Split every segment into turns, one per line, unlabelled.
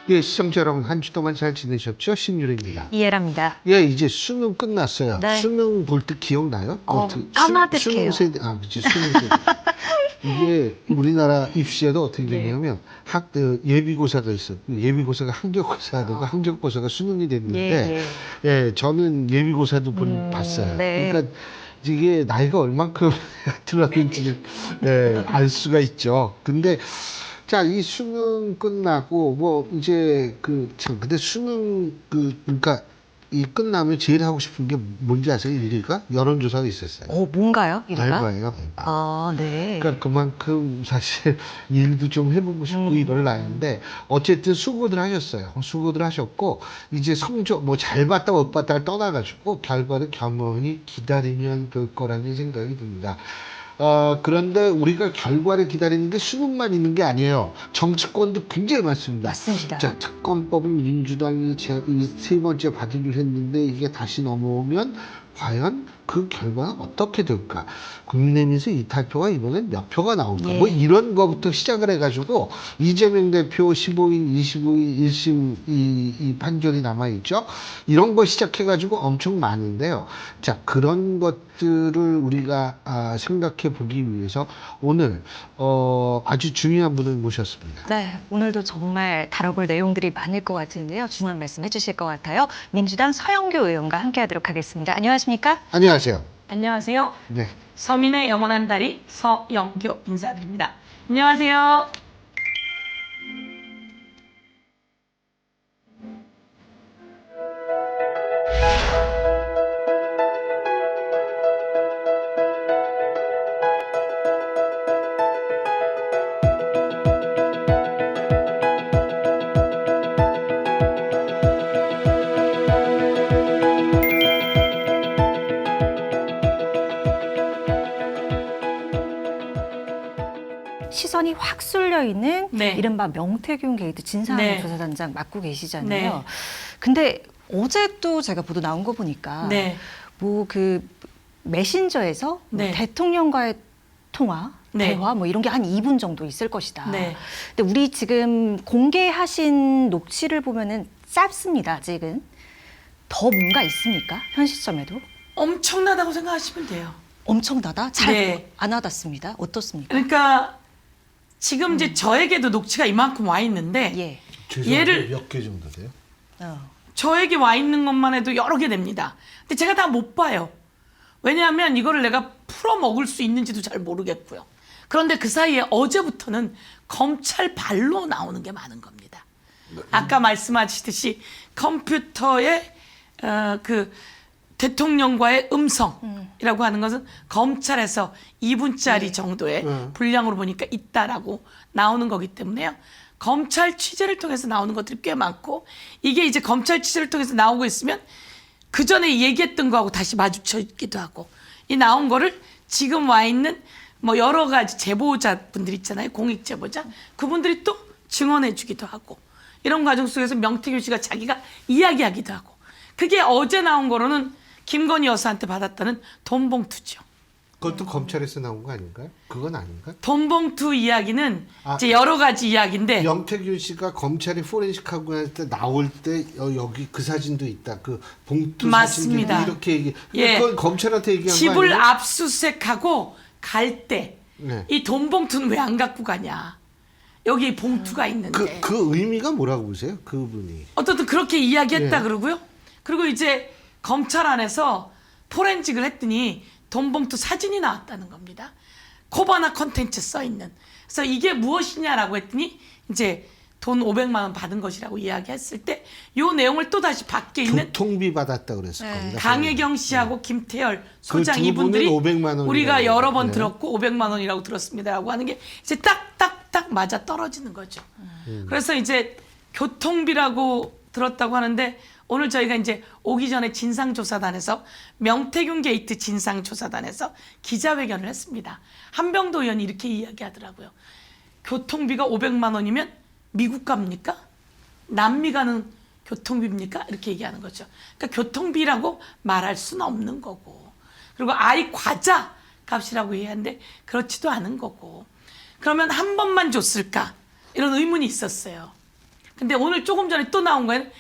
예, 시청자 여러분, 한 주 동안 잘 지내셨죠? 신유리입니다.
이해랍니다.
예, 이제 수능 끝났어요.
네.
수능 볼 때 기억나요?
까마득해요.
수능 세대, 그치, 수능 세대. 이게 우리나라 입시에도 어떻게
네.
되냐면, 예비고사가 있어요. 예비고사가 항적고사가 되고, 항적고사가 수능이 됐는데, 예, 저는 예비고사도 봤어요.
네.
그러니까 이게 나이가 얼만큼 들었는지 알 수가 있죠. 근데 자, 이 수능 끝나고 뭐 이제 근데 수능 그러니까 이 끝나면 제일 하고 싶은 게 뭔지 아세요? 일일가 여론조사가 있었어요.
뭔가요? 이가?
알바예요.
아, 네.
그러니까 그만큼 사실 일도 좀 해보고 싶고 이럴 나이인데 어쨌든 수고들 하셨어요. 수고들 하셨고 이제 성적 뭐 잘 봤다 못 봤다를 떠나가지고 결과를 겸허히 기다리면 될 거라는 생각이 듭니다. 그런데 우리가 결과를 기다리는데 수능만 있는 게 아니에요. 정치권도 굉장히 많습니다.
맞습니다.
자, 특검법은 민주당이 세 번째 받으기로 했는데 이게 다시 넘어오면 과연 그 결과는 어떻게 될까? 국민의힘에서 이탈표가 이번엔 몇 표가 나올까?
예.
뭐 이런 거부터 시작을 해가지고 이재명 대표 15일, 25일 1심 이 판결이 남아있죠. 이런 거 시작해가지고 엄청 많은데요. 자, 그런 것들을 우리가 생각해 보기 위해서 오늘 아주 중요한 분을 모셨습니다.
네, 오늘도 정말 다뤄볼 내용들이 많을 것 같은데요. 중요한 말씀 해주실 것 같아요. 민주당 서영교 의원과 함께하도록 하겠습니다. 안녕하십니까?
안녕하세요.
안녕하세요.
네.
서민의 영원한 다리 서영교 인사드립니다. 안녕하세요.
시선이 확 쏠려 있는
네.
이른바 명태균 게이트 진상조사단장 맡고 계시잖아요.
네.
근데 어제 또 제가 보도 나온 거 보니까
네.
뭐 메신저에서 뭐
네.
대통령과의 통화,
네.
대화 뭐 이런 게 한 2분 정도 있을 것이다.
네.
근데 우리 지금 공개하신 녹취를 보면은 짧습니다. 아직은. 더 뭔가 있습니까? 현 시점에도?
엄청나다고 생각하시면 돼요.
엄청나다? 잘
네.
안 와닿습니다. 어떻습니까?
그러니까 지금 이제 저에게도 녹취가 이만큼 와 있는데
예.
얘를-
몇 개 정도 돼요?
저에게 와 있는 것만 해도 여러 개 됩니다. 근데 제가 다 못 봐요. 왜냐하면 이거를 내가 풀어 먹을 수 있는지도 잘 모르겠고요. 그런데 그 사이에 어제부터는 검찰 발로 나오는 게 많은 겁니다. 아까 말씀하셨듯이 컴퓨터에 그 대통령과의 음성이라고 하는 것은 검찰에서 2분짜리 정도의 분량으로 보니까 있다라고 나오는 거기 때문에요. 검찰 취재를 통해서 나오는 것들이 꽤 많고 이게 이제 검찰 취재를 통해서 나오고 있으면 그 전에 얘기했던 거하고 다시 마주쳐 있기도 하고 이 나온 거를 지금 와 있는 뭐 여러 가지 제보자분들 있잖아요. 공익 제보자. 그분들이 또 증언해 주기도 하고 이런 과정 속에서 명태균 씨가 자기가 이야기하기도 하고 그게 어제 나온 거로는 김건희 여사한테 받았다는 돈 봉투죠.
그것도 검찰에서 나온 거 아닌가요? 그건 아닌가?
돈 봉투 이야기는
아,
이제 여러 가지 이야기인데
영태균 씨가 검찰이 포렌식하고 할 때 나올 때 여기 그 사진도 있다. 그 봉투
맞습니다.
사진도 이렇게 얘기.
예.
그건 검찰한테 얘기한 거
집을
아니에요?
압수수색하고 갈 때 이
네.
돈 봉투는 왜 안 갖고 가냐. 여기 봉투가 있는데.
그 의미가 뭐라고 보세요? 그분이.
어떻든 그렇게 이야기했다
예.
그러고요. 그리고 이제 검찰 안에서 포렌식을 했더니 돈 봉투 사진이 나왔다는 겁니다. 코바나 컨텐츠 써 있는. 그래서 이게 무엇이냐라고 했더니 이제 돈 500만 원 받은 것이라고 이야기했을 때 이 내용을 또 다시 밖에 있는
교통비 받았다 그랬을 겁니다.
강혜경 씨하고 김태열 소장
두
이분들이
분은 500만 원이라고
우리가 여러 번
네.
들었고 500만 원이라고 들었습니다라고 하는 게 이제 딱딱딱 맞아 떨어지는 거죠. 그래서 이제 교통비라고 들었다고 하는데 오늘 저희가 이제 오기 전에 진상조사단에서 명태균 게이트 진상조사단에서 기자회견을 했습니다. 한병도 의원이 이렇게 이야기하더라고요. 교통비가 500만 원이면 미국 갑니까? 남미 가는 교통비입니까? 이렇게 얘기하는 거죠. 그러니까 교통비라고 말할 수는 없는 거고 그리고 아이 과자 값이라고 얘기하는데 그렇지도 않은 거고 그러면 한 번만 줬을까? 이런 의문이 있었어요. 근데 오늘 조금 전에 또 나온 거에는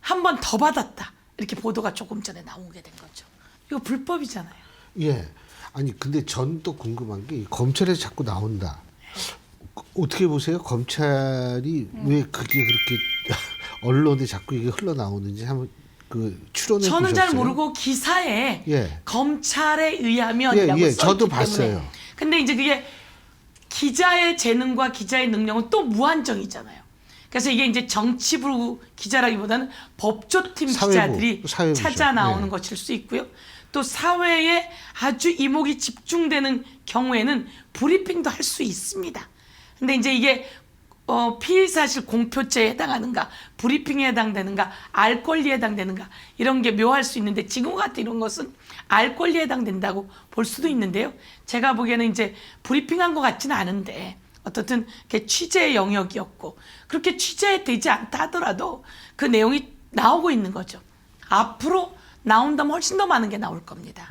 한 번 더 받았다. 이렇게 보도가 조금 전에 나오게 된 거죠. 이거 불법이잖아요.
예. 아니 근데 전 또 궁금한 게 검찰에서 자꾸 나온다. 어떻게 보세요? 검찰이 왜 그게 그렇게 언론에 자꾸 이게 흘러나오는지 한번 그 추론해 보셨어요?
저는 잘 모르고 기사에
예.
검찰에 의하면이라고
예,
써있기
저도
때문에.
봤어요.
근데 이제 그게 기자의 재능과 기자의 능력은 또 무한정이잖아요. 그래서 이게 이제 정치부 기자라기보다는 법조팀
사회부,
기자들이
사회부죠.
찾아 나오는
네.
것일 수 있고요. 또 사회에 아주 이목이 집중되는 경우에는 브리핑도 할 수 있습니다. 근데 이제 이게 피의사실 공표죄에 해당하는가, 브리핑에 해당되는가, 알 권리에 해당되는가 이런 게 묘할 수 있는데 지금 같은 이런 것은 알 권리에 해당된다고 볼 수도 있는데요. 제가 보기에는 이제 브리핑한 것 같지는 않은데 어떻든 그게 취재의 영역이었고 그렇게 취재되지 않다 하더라도 그 내용이 나오고 있는 거죠. 앞으로 나온다면 훨씬 더 많은 게 나올 겁니다.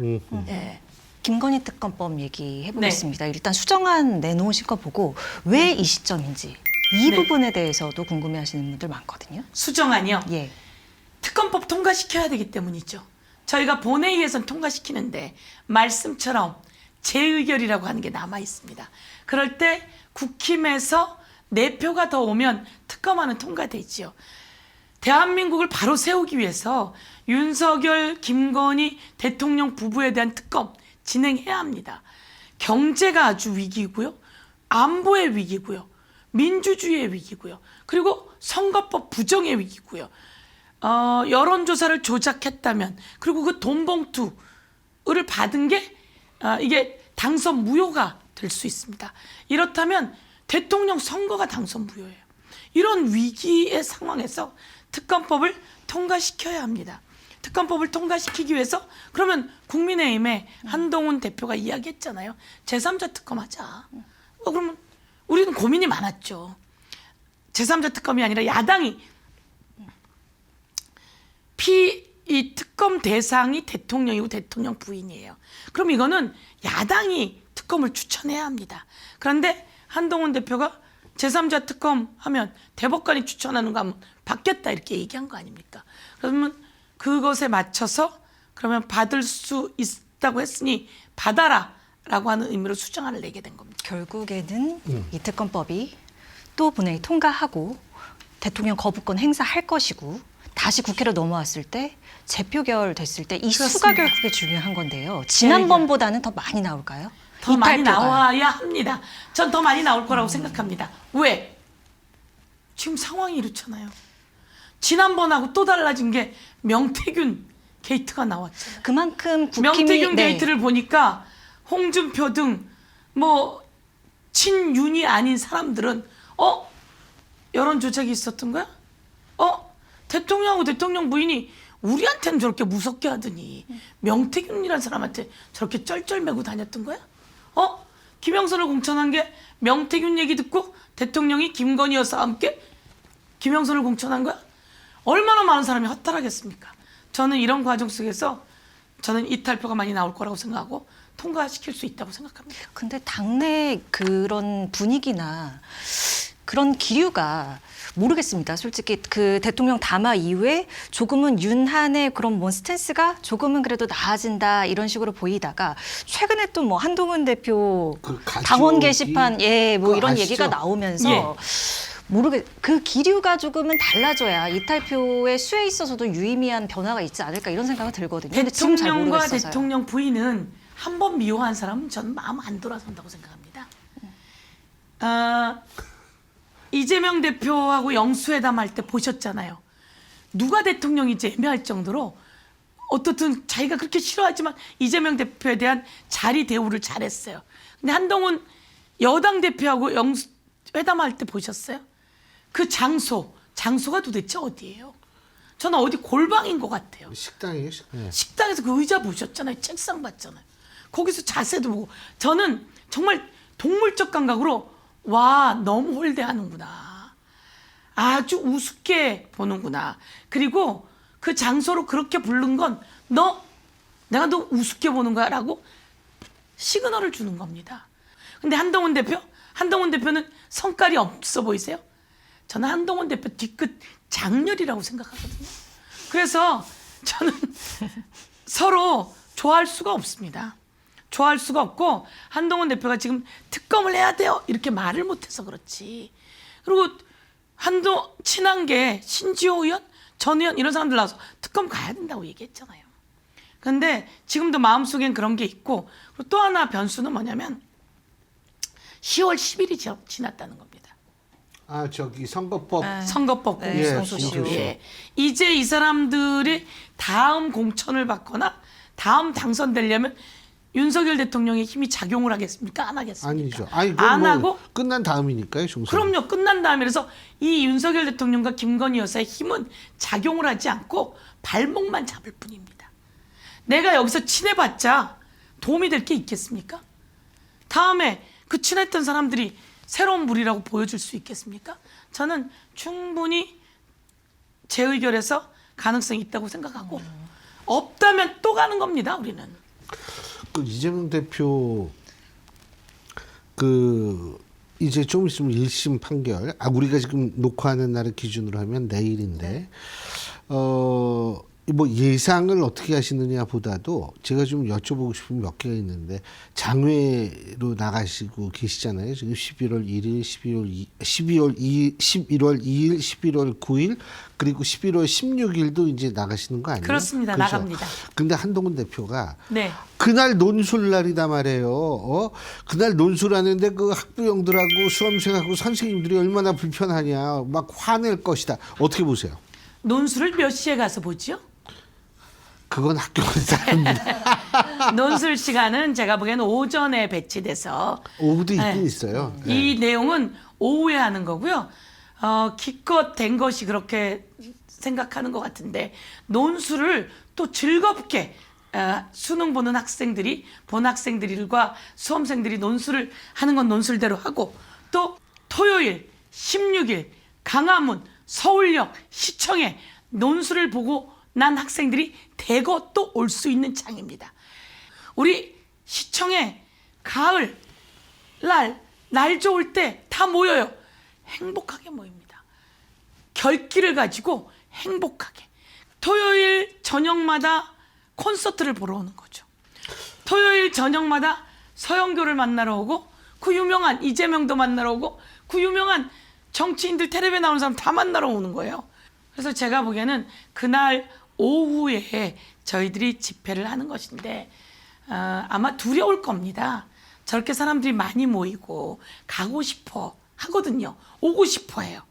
예.
김건희 특검법 얘기해 보겠습니다.
네.
일단 수정안 내놓으신 거 보고 왜 이 시점인지 이
네.
부분에 대해서도 궁금해하시는 분들 많거든요.
수정안이요.
예.
특검법 통과시켜야 되기 때문이죠. 저희가 본회의에선 통과시키는데 말씀처럼 재의결이라고 하는 게 남아 있습니다. 그럴 때 국힘에서 4표가 더 오면 특검안은 통과되지요. 대한민국을 바로 세우기 위해서 윤석열, 김건희 대통령 부부에 대한 특검 진행해야 합니다. 경제가 아주 위기고요. 안보의 위기고요. 민주주의의 위기고요. 그리고 선거법 부정의 위기고요. 여론조사를 조작했다면 그리고 그 돈봉투를 받은 게 이게 당선 무효가 될 수 있습니다. 이렇다면 대통령 선거가 당선 무효예요. 이런 위기의 상황에서 특검법을 통과시켜야 합니다. 특검법을 통과시키기 위해서 그러면 국민의힘에 한동훈 대표가 이야기했잖아요. 제3자 특검하자. 그러면 우리는 고민이 많았죠. 제3자 특검이 아니라 야당이 이 특검 대상이 대통령이고 대통령 부인이에요. 그럼 이거는 야당이 특검을 추천해야 합니다. 그런데 한동훈 대표가 제3자 특검 하면 대법관이 추천하는 거 하면 받겠다 이렇게 얘기한 거 아닙니까? 그러면 그것에 맞춰서 그러면 받을 수 있다고 했으니 받아라 라고 하는 의미로 수정안을 내게 된 겁니다.
결국에는 이 특검법이 또 본회의 통과하고 대통령 거부권 행사할 것이고 다시 국회로 넘어왔을 때 재표결 됐을 때 이 수가 결국에 중요한 건데요. 지난번보다는 더 많이 나올까요?
더 많이
이탈표가.
나와야 합니다. 전 더 많이 나올 거라고 생각합니다. 왜? 지금 상황이 이렇잖아요. 지난번하고 또 달라진 게 명태균 게이트가 나왔잖아요.
그만큼 국힘이
명태균 게이트를 보니까 홍준표 등 뭐 친윤이 아닌 사람들은 여론 조작이 있었던 거야? 대통령하고 대통령 부인이 우리한테는 저렇게 무섭게 하더니 명태균이라는 사람한테 저렇게 쩔쩔매고 다녔던 거야? 김영선을 공천한 게 명태균 얘기 듣고 대통령이 김건희 여사와 함께 김영선을 공천한 거야? 얼마나 많은 사람이 허탈하겠습니까? 저는 이런 과정 속에서 저는 이탈표가 많이 나올 거라고 생각하고 통과시킬 수 있다고 생각합니다.
근데 당내 그런 분위기나 그런 기류가 모르겠습니다. 솔직히 그 대통령 담화 이후에 조금은 윤한의 그런 뭐 스탠스가 조금은 그래도 나아진다 이런 식으로 보이다가 최근에 또 뭐 한동훈 대표
그 가족이-
당원 게시판 뭐
그거
이런
아시죠?
얘기가 나오면서
예.
그 기류가 조금은 달라져야 이탈표의 수에 있어서도 유의미한 변화가 있지 않을까 이런 생각이 들거든요. 근데 지금 잘
대통령과
모르겠어서요.
대통령 부인은 한 번 미워한 사람은 저는 마음 안 돌아선다고 생각합니다. 이재명 대표하고 영수회담 할 때 보셨잖아요. 누가 대통령인지 애매할 정도로 어떻든 자기가 그렇게 싫어하지만 이재명 대표에 대한 자리 대우를 잘했어요. 근데 한동훈 여당 대표하고 회담할 때 보셨어요? 그 장소가 도대체 어디예요? 저는 어디 골방인 것 같아요.
식당이에요? 네.
식당에서 그 의자 보셨잖아요. 책상 봤잖아요. 거기서 자세도 보고 저는 정말 동물적 감각으로 와 너무 홀대하는구나. 아주 우습게 보는구나. 그리고 그 장소로 그렇게 부른 건 내가 너 우습게 보는 거야 라고 시그널을 주는 겁니다. 근데 한동훈 대표는 성깔이 없어 보이세요? 저는 한동훈 대표 뒤끝 장렬이라고 생각하거든요. 그래서 저는 서로 좋아할 수가 없습니다. 좋아할 수가 없고 한동훈 대표가 지금 특검을 해야 돼요 이렇게 말을 못해서 그렇지. 그리고 친한 게 신지호 의원, 전 의원 이런 사람들 나와서 특검 가야 된다고 얘기했잖아요. 그런데 지금도 마음속엔 그런 게 있고, 그리고 또 하나 변수는 뭐냐면 10월 10일이 지났다는 겁니다.
아, 저기 선거법.
선거법
네,
공소시효.
공소시효.
예. 이제 이 사람들이 다음 공천을 받거나 다음 당선되려면 윤석열 대통령의 힘이 작용을 하겠습니까? 안 하겠습니까?
아니죠. 아니, 그건
안
뭐
하고
끝난 다음이니까요, 총선.
그럼요. 끝난 다음에 그래서 이 윤석열 대통령과 김건희 여사의 힘은 작용을 하지 않고 발목만 잡을 뿐입니다. 내가 여기서 친해봤자 도움이 될 게 있겠습니까? 다음에 그 친했던 사람들이 새로운 물이라고 보여줄 수 있겠습니까? 저는 충분히 재의결해서 가능성이 있다고 생각하고 없다면 또 가는 겁니다. 우리는.
그 이재명 대표 이제 좀 있으면 1심 판결. 우리가 지금 녹화하는 날을 기준으로 하면 내일인데 뭐 예상을 어떻게 하시느냐 보다도 제가 좀 여쭤보고 싶은 몇 개가 있는데, 장외로 나가시고 계시잖아요. 지금 11월 1일, 11월 2일, 11월 9일, 그리고 11월 16일도 이제 나가시는 거 아니에요?
그렇습니다.
그죠?
나갑니다.
근데 한동훈 대표가
네.
그날 논술 날이다 말이에요. 그날 논술하는데 그 학부형들하고 수험생하고 선생님들이 얼마나 불편하냐, 막 화낼 것이다. 어떻게 보세요?
논술을 몇 시에 가서 보지요?
그건 학교에서 다릅니다.
논술 시간은 제가 보기에는 오전에 배치돼서
오후도 있긴
네.
있어요.
이 내용은 오후에 하는 거고요. 기껏 된 것이 그렇게 생각하는 것 같은데, 논술을 또 즐겁게 수능 보는 학생들이, 본 학생들과 수험생들이 논술을 하는 건 논술대로 하고, 또 토요일 16일 강화문, 서울역, 시청에 논술을 보고 난 학생들이 대거 또 올 수 있는 장입니다. 우리 시청에 가을 날 좋을 때 다 모여요. 행복하게 모입니다. 결기를 가지고 행복하게. 토요일 저녁마다 콘서트를 보러 오는 거죠. 토요일 저녁마다 서영교를 만나러 오고, 그 유명한 이재명도 만나러 오고, 그 유명한 정치인들 텔레비에 나오는 사람 다 만나러 오는 거예요. 그래서 제가 보기에는 그날 오후에 저희들이 집회를 하는 것인데 아마 두려울 겁니다. 저렇게 사람들이 많이 모이고 가고 싶어 하거든요. 오고 싶어 해요.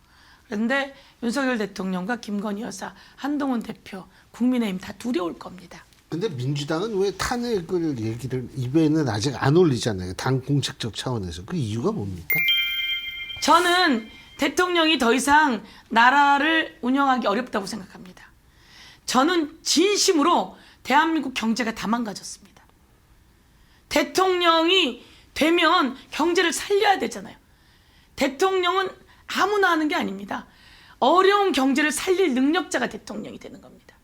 그런데 윤석열 대통령과 김건희 여사, 한동훈 대표, 국민의힘 다 두려울 겁니다.
근데 민주당은 왜 탄핵을 얘기를 입에는 아직 안 올리잖아요. 당 공식적 차원에서. 그 이유가 뭡니까?
저는 대통령이 더 이상 나라를 운영하기 어렵다고 생각합니다. 저는 진심으로 대한민국 경제가 다 망가졌습니다. 대통령이 되면 경제를 살려야 되잖아요. 대통령은 아무나 하는 게 아닙니다. 어려운 경제를 살릴 능력자가 대통령이 되는 겁니다.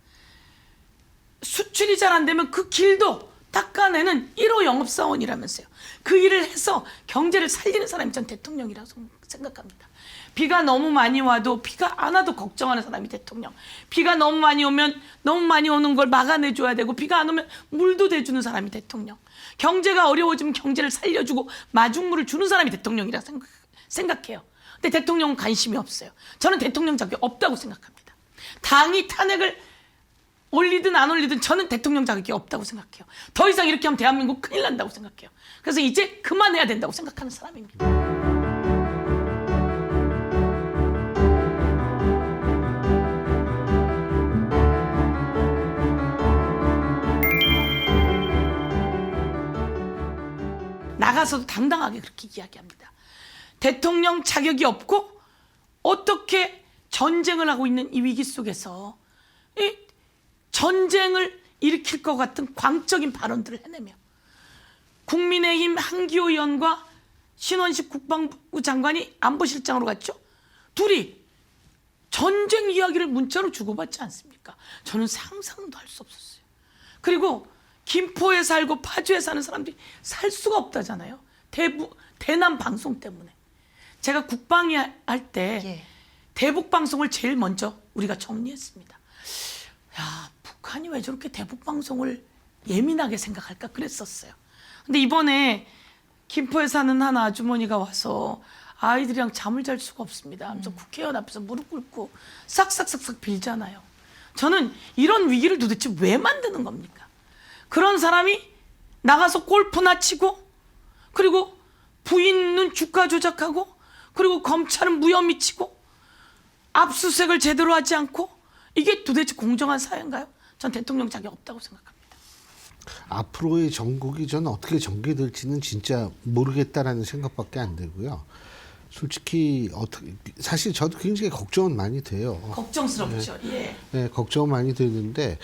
수출이 잘 안 되면 그 길도 닦아내는 1호 영업사원이라면서요. 그 일을 해서 경제를 살리는 사람이 전 대통령이라고 생각합니다. 비가 너무 많이 와도 비가 안 와도 걱정하는 사람이 대통령. 비가 너무 많이 오면 너무 많이 오는 걸 막아내줘야 되고, 비가 안 오면 물도 대주는 사람이 대통령. 경제가 어려워지면 경제를 살려주고 마중물을 주는 사람이 대통령이라 생각해요. 근데 대통령은 관심이 없어요. 저는 대통령 자격이 없다고 생각합니다. 당이 탄핵을 올리든 안 올리든 저는 대통령 자격이 없다고 생각해요. 더 이상 이렇게 하면 대한민국 큰일 난다고 생각해요. 그래서 이제 그만해야 된다고 생각하는 사람입니다. 나가서도 당당하게 그렇게 이야기합니다. 대통령 자격이 없고 어떻게 전쟁을 하고 있는 이 위기 속에서 이 전쟁을 일으킬 것 같은 광적인 발언들을 해내며, 국민의힘 한기호 의원과 신원식 국방부 장관이 안보실장으로 갔죠. 둘이 전쟁 이야기를 문자로 주고받지 않습니까? 저는 상상도 할 수 없었어요. 그리고 김포에 살고 파주에 사는 사람들이 살 수가 없다잖아요. 대남 방송 때문에. 제가 국방위 할 때
예.
대북 방송을 제일 먼저 우리가 정리했습니다. 야, 북한이 왜 저렇게 대북 방송을 예민하게 생각할까 그랬었어요. 근데 이번에 김포에 사는 한 아주머니가 와서 아이들이랑 잠을 잘 수가 없습니다 하면서 국회의원 앞에서 무릎 꿇고 싹싹싹싹 빌잖아요. 저는 이런 위기를 도대체 왜 만드는 겁니까? 그런 사람이 나가서 골프나 치고, 그리고 부인은 주가 조작하고, 그리고 검찰은 무혐의 치고, 압수수색을 제대로 하지 않고, 이게 도대체 공정한 사회인가요? 전 대통령 자격 없다고 생각합니다.
앞으로의 전국이 저는 어떻게 전개될지는 진짜 모르겠다라는 생각밖에 안 들고요. 솔직히 어떻게 사실 저도 굉장히 걱정은 많이 돼요.
걱정스럽죠. 예.
네, 걱정은 많이 되는데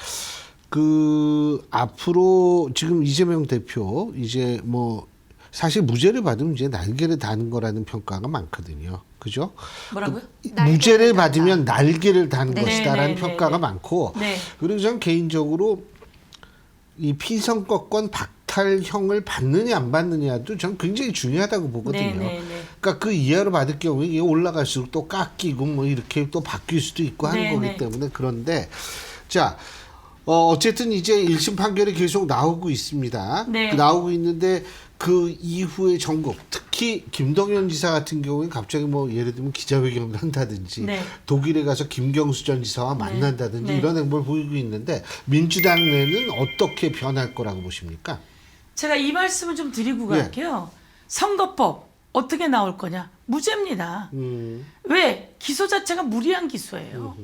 그 앞으로 지금 이재명 대표 이제 뭐 사실 무죄를 받으면 이제 날개를 다는 거라는 평가가 많거든요. 그죠?
뭐라고요?
무죄를 받으면 날개를 다는
네.
것이다라는
네,
평가가
네.
많고
네.
그리고 저는 개인적으로 이 피선거권 박탈형을 받느냐 안 받느냐도 저는 굉장히 중요하다고 보거든요.
네.
그러니까 그 이하로 받을 경우에 이게 올라갈수록 또 깎이고 뭐 이렇게 또 바뀔 수도 있고 하는
네,
거기
네.
때문에 그런데 자 어쨌든 이제 1심 판결이 계속 나오고 있습니다.
네.
나오고 있는데 그 이후에 전국 특히 김동연 지사 같은 경우에 갑자기 뭐 예를 들면 기자회견을 한다든지
네.
독일에 가서 김경수 전 지사와 만난다든지
네.
이런 행보를 보이고 있는데 민주당 내는 어떻게 변할 거라고 보십니까?
제가 이 말씀을 좀 드리고
예.
갈게요. 선거법 어떻게 나올 거냐? 무죄입니다. 왜? 기소 자체가 무리한 기소예요.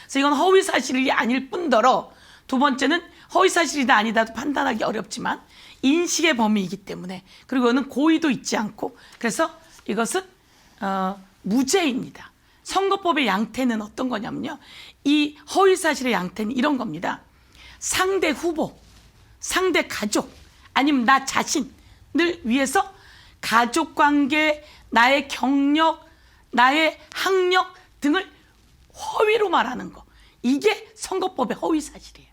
그래서 이건 허위 사실이 아닐 뿐더러 두 번째는 허위 사실이다 아니다도 판단하기 어렵지만 인식의 범위이기 때문에 그리고 이거는 고의도 있지 않고 그래서 이것은 무죄입니다. 선거법의 양태는 어떤 거냐면요. 이 허위 사실의 양태는 이런 겁니다. 상대 후보, 상대 가족 아니면 나 자신을 위해서 가족관계, 나의 경력, 나의 학력 등을 허위로 말하는 거. 이게 선거법의 허위 사실이에요.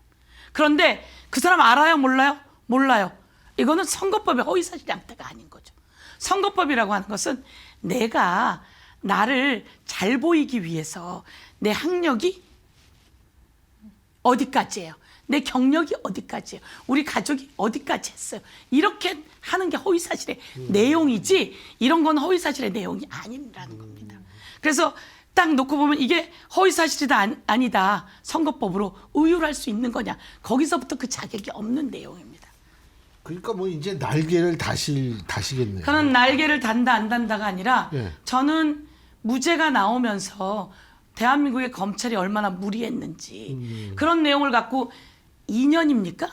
그런데 그 사람 알아요? 몰라요? 몰라요. 이거는 선거법의 허위 사실 양태가 아닌 거죠. 선거법이라고 하는 것은 내가 나를 잘 보이기 위해서 내 학력이 어디까지예요? 내 경력이 어디까지예요? 우리 가족이 어디까지 했어요? 이렇게 하는 게 허위 사실의 내용이지 이런 건 허위 사실의 내용이 아니라는 겁니다. 그래서 딱 놓고 보면 이게 허위 사실이다 아니다 선거법으로 의율할 수 있는 거냐 거기서부터 그 자격이 없는 내용입니다.
그러니까 뭐 이제 날개를 다시겠네요.
그는 날개를 단다 안 단다가 아니라
예.
저는 무죄가 나오면서 대한민국의 검찰이 얼마나 무리했는지 그런 내용을 갖고 2년입니까?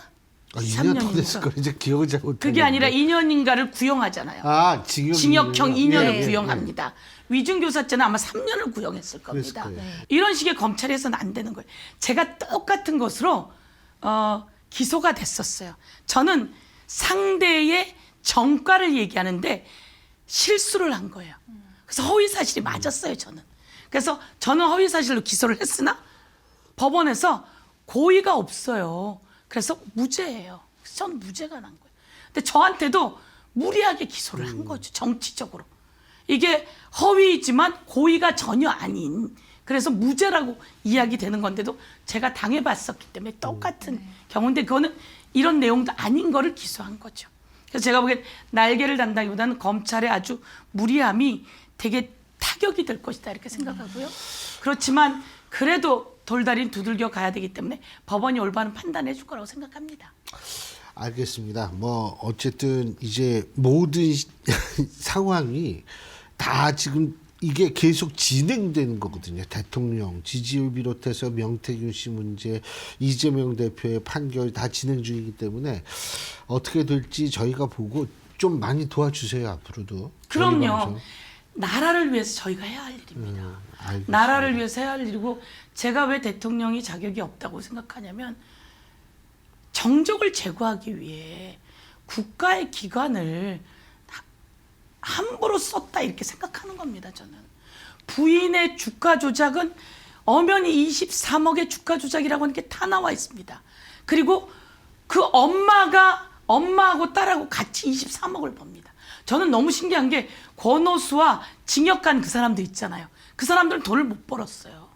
2년 더 됐을 거예요. 이제 기억을 잘 못하는데.
그게 아니라 2년인가를 구형하잖아요.
아,
징역형 2년을
네.
구형합니다. 위중교사죄는 아마 3년을 구형했을 겁니다.
그랬을 거예요.
이런 식의 검찰이 해서는 안 되는 거예요. 제가 똑같은 것으로 기소가 됐었어요. 저는 상대의 정과를 얘기하는데 실수를 한 거예요. 그래서 허위 사실이 맞았어요, 저는. 그래서 저는 허위 사실로 기소를 했으나 법원에서 고의가 없어요. 그래서 무죄예요. 그래서 저는 무죄가 난 거예요. 근데 저한테도 무리하게 기소를 한 거죠. 정치적으로. 이게 허위이지만 고의가 전혀 아닌 그래서 무죄라고 이야기되는 건데도 제가 당해봤었기 때문에 똑같은 경우인데 그거는 이런 내용도 아닌 거를 기소한 거죠. 그래서 제가 보기엔 날개를 단다기보다는 검찰의 아주 무리함이 되게 타격이 될 것이다 이렇게 생각하고요. 그렇지만 그래도 돌다리는 두들겨 가야 되기 때문에 법원이 올바른 판단해 줄 거라고 생각합니다.
알겠습니다. 뭐 어쨌든 이제 모든 상황이 다 지금 이게 계속 진행되는 거거든요. 대통령 지지율 비롯해서 명태균 씨 문제, 이재명 대표의 판결 다 진행 중이기 때문에 어떻게 될지 저희가 보고 좀 많이 도와주세요. 앞으로도. 저희
그럼요.
방송.
나라를 위해서 저희가 해야 할 일입니다.
알겠습니다.
나라를 위해서 해야 할 일이고 제가 왜 대통령이 자격이 없다고 생각하냐면 정적을 제거하기 위해 국가의 기관을 함부로 썼다 이렇게 생각하는 겁니다. 저는 부인의 주가 조작은 엄연히 23억의 주가 조작이라고 하는 게 다 나와 있습니다. 그리고 그 엄마하고 딸하고 같이 23억을 법니다. 저는 너무 신기한 게 권오수와 징역 간 그 사람도 있잖아요. 그 사람들은 돈을 못 벌었어요.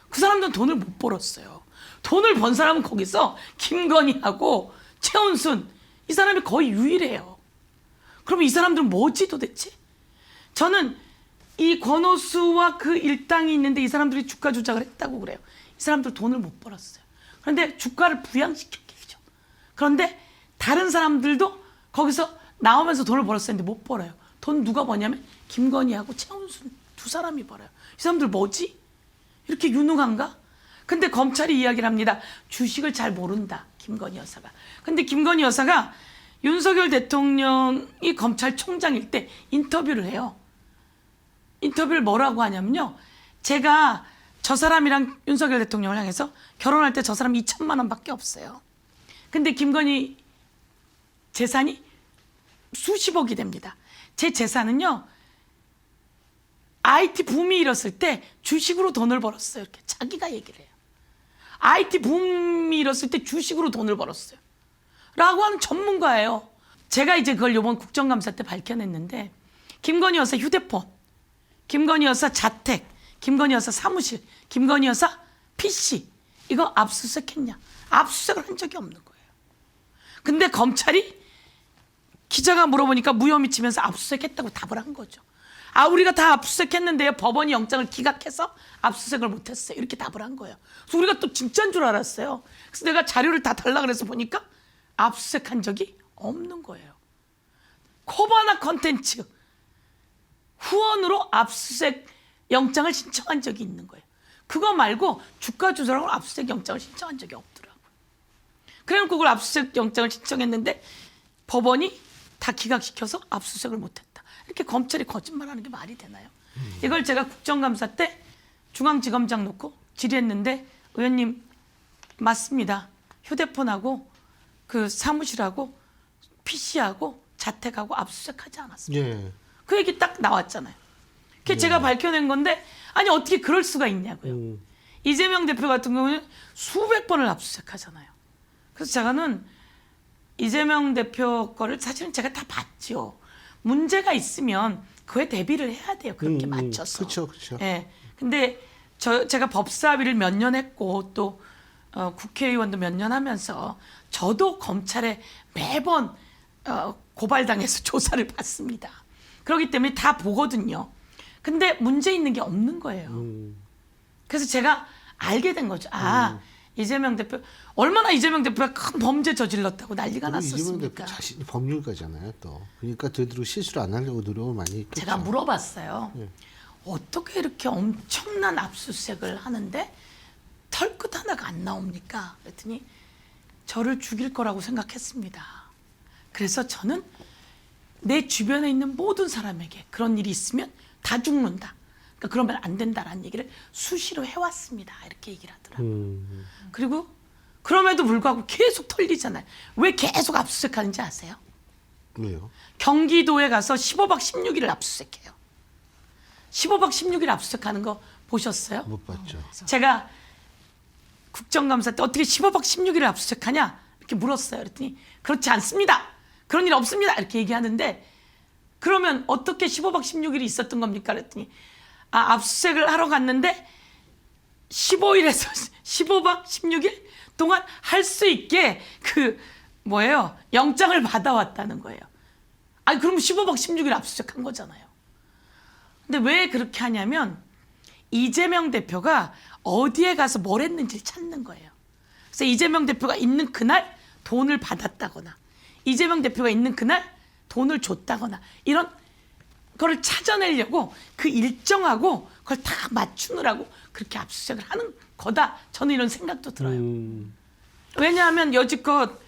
그 사람들은 돈을 못 벌었어요. 돈을 번 사람은 거기서 김건희하고 최은순 이 사람이 거의 유일해요. 그럼 이 사람들은 뭐지 도대체? 저는 이 권오수와 그 일당이 있는데 이 사람들이 주가 조작을 했다고 그래요. 이 사람들 돈을 못 벌었어요. 그런데 주가를 부양시켰겠죠. 그런데 다른 사람들도 거기서 나오면서 돈을 벌었었는데 못 벌어요. 돈 누가 버냐면 김건희하고 최은순 두 사람이 벌어요. 이 사람들 뭐지? 이렇게 유능한가? 근데 검찰이 이야기를 합니다. 주식을 잘 모른다. 김건희 여사가. 근데 김건희 여사가 윤석열 대통령이 검찰총장일 때 인터뷰를 해요. 인터뷰를 뭐라고 하냐면요. 제가 저 사람이랑 윤석열 대통령을 향해서 결혼할 때 저 사람 2천만 원밖에 없어요. 근데 김건희 재산이 수십억이 됩니다. 제 재산은요. IT 붐이 일었을 때 주식으로 돈을 벌었어요. 이렇게 자기가 얘기를 해요. IT 붐이 일었을 때 주식으로 돈을 벌었어요. 라고 하는 전문가예요. 제가 이제 그걸 이번 국정감사 때 밝혀냈는데 김건희 여사 휴대폰, 김건희 여사 자택, 김건희 여사 사무실, 김건희 여사 PC 이거 압수수색했냐? 압수수색을 한 적이 없는 거예요. 근데 검찰이 기자가 물어보니까 무혐의 치면서 압수수색했다고 답을 한 거죠. 아 우리가 다 압수수색했는데요. 법원이 영장을 기각해서 압수수색을 못했어요. 이렇게 답을 한 거예요. 그래서 우리가 또 진짜인 줄 알았어요. 그래서 내가 자료를 다 달라 그래서 보니까 압수수색한 적이 없는 거예요. 코바나 컨텐츠 후원으로 압수수색 영장을 신청한 적이 있는 거예요. 그거 말고 주가 조작으로 압수수색 영장을 신청한 적이 없더라고요. 그래놓고 그걸 압수수색 영장을 신청했는데 법원이 다 기각시켜서 압수수색을 못했다. 이렇게 검찰이 거짓말하는 게 말이 되나요? 이걸 제가 국정감사 때 중앙지검장 놓고 질의했는데 의원님 맞습니다. 휴대폰하고 그 사무실하고 PC하고 자택하고 압수수색하지 않았습니다.
예.
그 얘기 딱 나왔잖아요. 그게 제가 밝혀낸 건데 아니 어떻게 그럴 수가 있냐고요. 이재명 대표 같은 경우는 수백 번을 압수수색하잖아요. 그래서 제가는 이재명 대표 거를 사실은 제가 다 봤죠. 문제가 있으면 그에 대비를 해야 돼요. 그렇게 맞춰서.
그렇죠, 그렇죠.
예. 근데 제가 법사위를 몇 년 했고 또 국회의원도 몇 년 하면서 저도 검찰에 매번 고발당해서 조사를 받습니다. 그렇기 때문에 다 보거든요. 근데 문제 있는 게 없는 거예요. 그래서 제가 알게 된 거죠. 아 이재명 대표 얼마나 이재명 대표가 큰 범죄 저질렀다고 난리가
이재명
났었습니까?
대표 자신이 법률가잖아요, 또. 그러니까 되도록 실수를 안 하려고 노력을 많이 했겠죠.
제가 물어봤어요.
예.
어떻게 이렇게 엄청난 압수수색을 하는데 털끝 하나가 안 나옵니까? 그랬더니 저를 죽일 거라고 생각했습니다. 그래서 저는 내 주변에 있는 모든 사람에게 그런 일이 있으면 다 죽는다. 그러니까 그러면 안 된다라는 얘기를 수시로 해왔습니다. 이렇게 얘기를 하더라고요. 그리고 그럼에도 불구하고 계속 털리잖아요. 왜 계속 압수수색하는지 아세요?
왜요?
경기도에 가서 15박 16일을 압수수색해요. 15박 16일 압수수색하는 거 보셨어요?
못 봤죠.
제가 국정감사 때 어떻게 15박 16일을 압수수색하냐 이렇게 물었어요. 그랬더니 그렇지 않습니다. 그런 일 없습니다. 이렇게 얘기하는데 그러면 어떻게 15박 16일이 있었던 겁니까? 그랬더니 압수수색을 하러 갔는데 15일에서 15박 16일 동안 할 수 있게 영장을 받아왔다는 거예요. 아니 그럼 15박 16일 압수수색한 거잖아요. 근데 왜 그렇게 하냐면 이재명 대표가 어디에 가서 뭘 했는지를 찾는 거예요. 그래서 이재명 대표가 있는 그날 돈을 받았다거나 이재명 대표가 있는 그날 돈을 줬다거나 이런 거를 찾아내려고 그 일정하고 그걸 다 맞추느라고 그렇게 압수수색을 하는 거다. 저는 이런 생각도 들어요. 왜냐하면 여지껏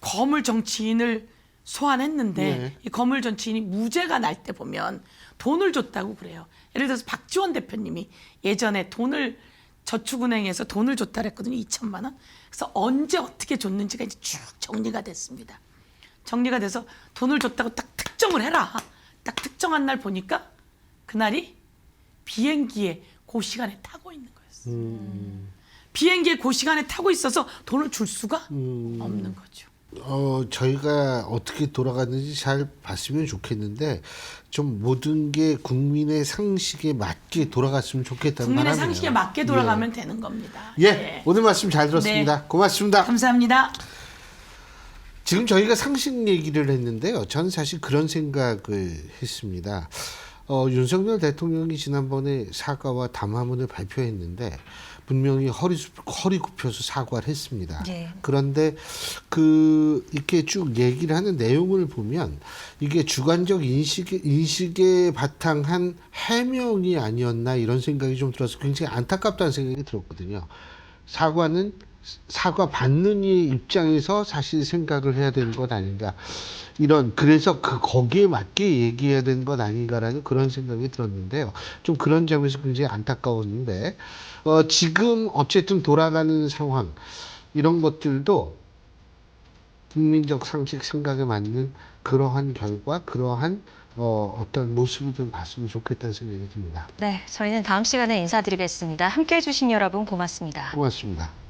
거물 정치인을 소환했는데
네.
이 거물 정치인이 무죄가 날 때 보면 돈을 줬다고 그래요. 예를 들어서 박지원 대표님이 예전에 저축은행에서 돈을 줬다 그랬거든요. 2천만 원. 그래서 언제 어떻게 줬는지가 이제 쭉 정리가 됐습니다. 정리가 돼서 돈을 줬다고 딱 특정을 해라. 딱 특정한 날 보니까 그날이 비행기에 그 시간에 타고 있는 거였어요. 비행기에 그 시간에 타고 있어서 돈을 줄 수가 없는 거죠.
저희가 어떻게 돌아가는지 잘 봤으면 좋겠는데 좀 모든 게 국민의 상식에 맞게 돌아갔으면 좋겠다는
국민의
바람이에요.
상식에 맞게 돌아가면 되는 겁니다.
예, 오늘 말씀 잘 들었습니다.
네.
고맙습니다.
감사합니다.
지금 저희가 상식 얘기를 했는데요. 저는 사실 그런 생각을 했습니다. 윤석열 대통령이 지난번에 사과와 담화문을 발표했는데 분명히 허리 굽혀서 사과를 했습니다.
네.
그런데 이렇게 쭉 얘기를 하는 내용을 보면 이게 주관적 인식에 바탕한 해명이 아니었나 이런 생각이 좀 들어서 굉장히 안타깝다는 생각이 들었거든요. 사과 받는 이의 입장에서 사실 생각을 해야 되는 것 아닌가. 그래서 거기에 맞게 얘기해야 되는 것 아닌가라는 그런 생각이 들었는데요. 좀 그런 점에서 굉장히 안타까웠는데, 지금 어쨌든 돌아가는 상황, 이런 것들도 국민적 상식 생각에 맞는 그러한 결과, 그러한 어떤 모습을 좀 봤으면 좋겠다는 생각이 듭니다.
네, 저희는 다음 시간에 인사드리겠습니다. 함께해 주신 여러분 고맙습니다.
고맙습니다.